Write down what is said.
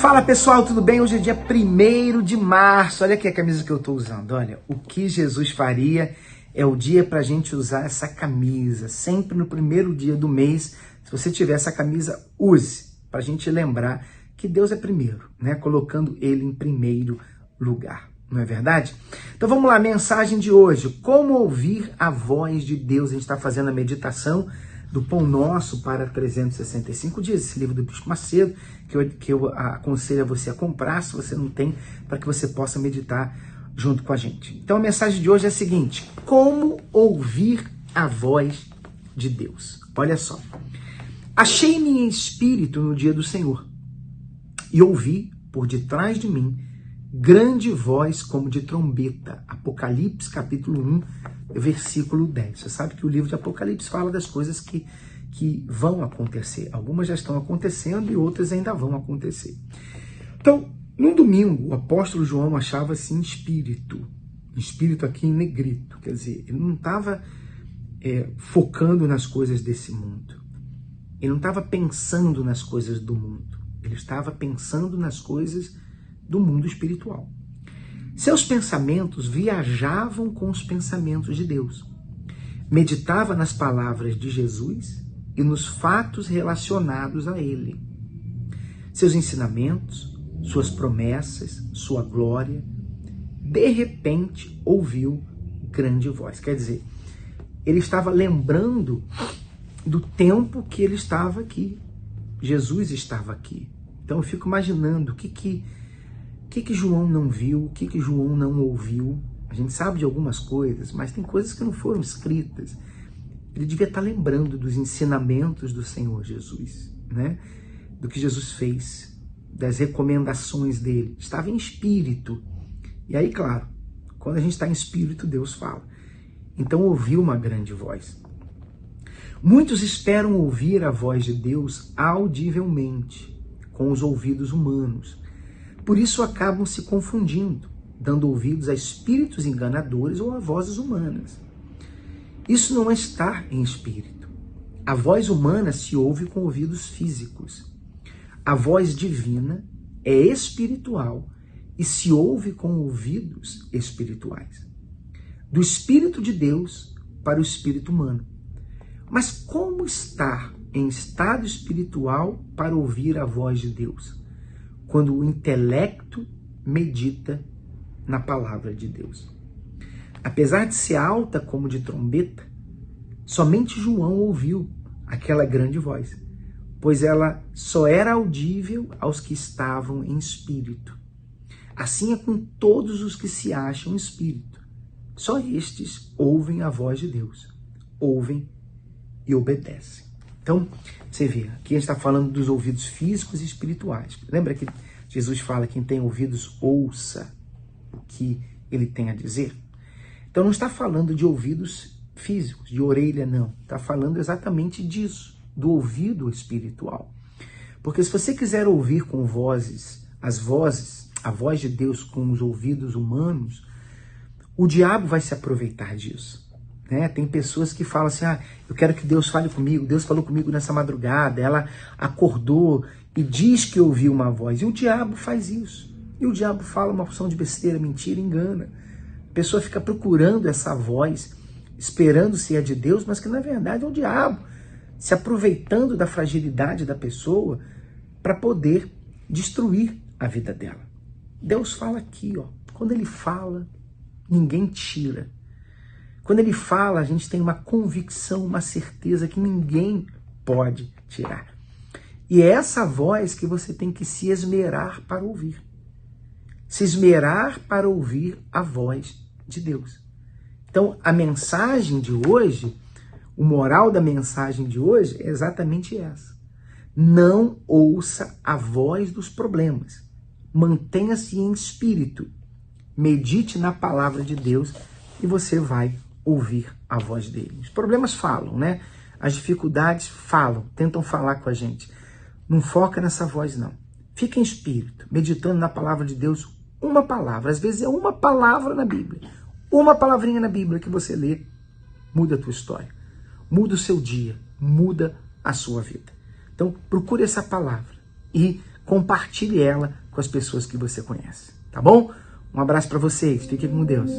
Fala pessoal, tudo bem? Hoje é dia 1º de março, olha aqui a camisa que eu estou usando, olha, o que Jesus faria é o dia para a gente usar essa camisa, sempre no primeiro dia do mês, se você tiver essa camisa, use, para a gente lembrar que Deus é primeiro, né? Colocando Ele em primeiro lugar, não é verdade? Então vamos lá, mensagem de hoje, como ouvir a voz de Deus, a gente está fazendo a meditação do Pão Nosso para 365 dias, esse livro do Bispo Macedo, que eu aconselho a você a comprar, se você não tem, para que você possa meditar junto com a gente. Então a mensagem de hoje é a seguinte: como ouvir a voz de Deus? Olha só, achei-me em espírito no dia do Senhor, e ouvi por detrás de mim grande voz como de trombeta. Apocalipse capítulo 1, versículo 10. Você sabe que o livro de Apocalipse fala das coisas que vão acontecer. Algumas já estão acontecendo e outras ainda vão acontecer. Então, no domingo, o apóstolo João achava-se em espírito aqui em negrito, quer dizer, ele não estava focando nas coisas desse mundo. Ele não estava pensando nas coisas do mundo. Ele estava pensando nas coisas do mundo espiritual. Seus pensamentos viajavam com os pensamentos de Deus. Meditava nas palavras de Jesus e nos fatos relacionados a ele. Seus ensinamentos, suas promessas, sua glória. De repente, ouviu grande voz. Quer dizer, ele estava lembrando do tempo que ele estava aqui. Jesus estava aqui. Então eu fico imaginando o que João não viu, o que João não ouviu. A gente sabe de algumas coisas, mas tem coisas que não foram escritas. Ele devia estar lembrando dos ensinamentos do Senhor Jesus, né? Do que Jesus fez, das recomendações dele. Estava em espírito. E aí, claro, quando a gente está em espírito, Deus fala. Então ouviu uma grande voz. Muitos esperam ouvir a voz de Deus audivelmente, com os ouvidos humanos. Por isso acabam se confundindo, dando ouvidos a espíritos enganadores ou a vozes humanas. Isso não é estar em espírito. A voz humana se ouve com ouvidos físicos. A voz divina é espiritual e se ouve com ouvidos espirituais. Do Espírito de Deus para o espírito humano. Mas como estar em estado espiritual para ouvir a voz de Deus? Quando o intelecto medita na palavra de Deus. Apesar de ser alta como de trombeta, somente João ouviu aquela grande voz, pois ela só era audível aos que estavam em espírito. Assim é com todos os que se acham em espírito. Só estes ouvem a voz de Deus, ouvem e obedecem. Então, você vê, aqui a gente está falando dos ouvidos físicos e espirituais. Lembra que Jesus fala, quem tem ouvidos, ouça o que ele tem a dizer? Então não está falando de ouvidos físicos, de orelha não. Está falando exatamente disso, do ouvido espiritual. Porque se você quiser ouvir com vozes, a voz de Deus com os ouvidos humanos, o diabo vai se aproveitar disso. Né? Tem pessoas que falam assim, eu quero que Deus fale comigo, Deus falou comigo nessa madrugada, ela acordou e diz que ouviu uma voz, e o diabo faz isso, e o diabo fala uma porção de besteira, mentira, engana, a pessoa fica procurando essa voz, esperando se é de Deus, mas que na verdade é o diabo, se aproveitando da fragilidade da pessoa, para poder destruir a vida dela. Deus fala aqui, quando ele fala, ninguém tira. Quando ele fala, a gente tem uma convicção, uma certeza que ninguém pode tirar. E é essa voz que você tem que se esmerar para ouvir. Se esmerar para ouvir a voz de Deus. Então, a mensagem de hoje, o moral da mensagem de hoje é exatamente essa. Não ouça a voz dos problemas. Mantenha-se em espírito. Medite na palavra de Deus e você vai ouvir a voz dele. Os problemas falam, né? As dificuldades falam, tentam falar com a gente. Não foca nessa voz, não. Fica em espírito, meditando na palavra de Deus, uma palavra. Às vezes é uma palavra na Bíblia. Uma palavrinha na Bíblia que você lê, muda a tua história. Muda o seu dia, muda a sua vida. Então, procure essa palavra e compartilhe ela com as pessoas que você conhece, tá bom? Um abraço para vocês, fiquem com Deus.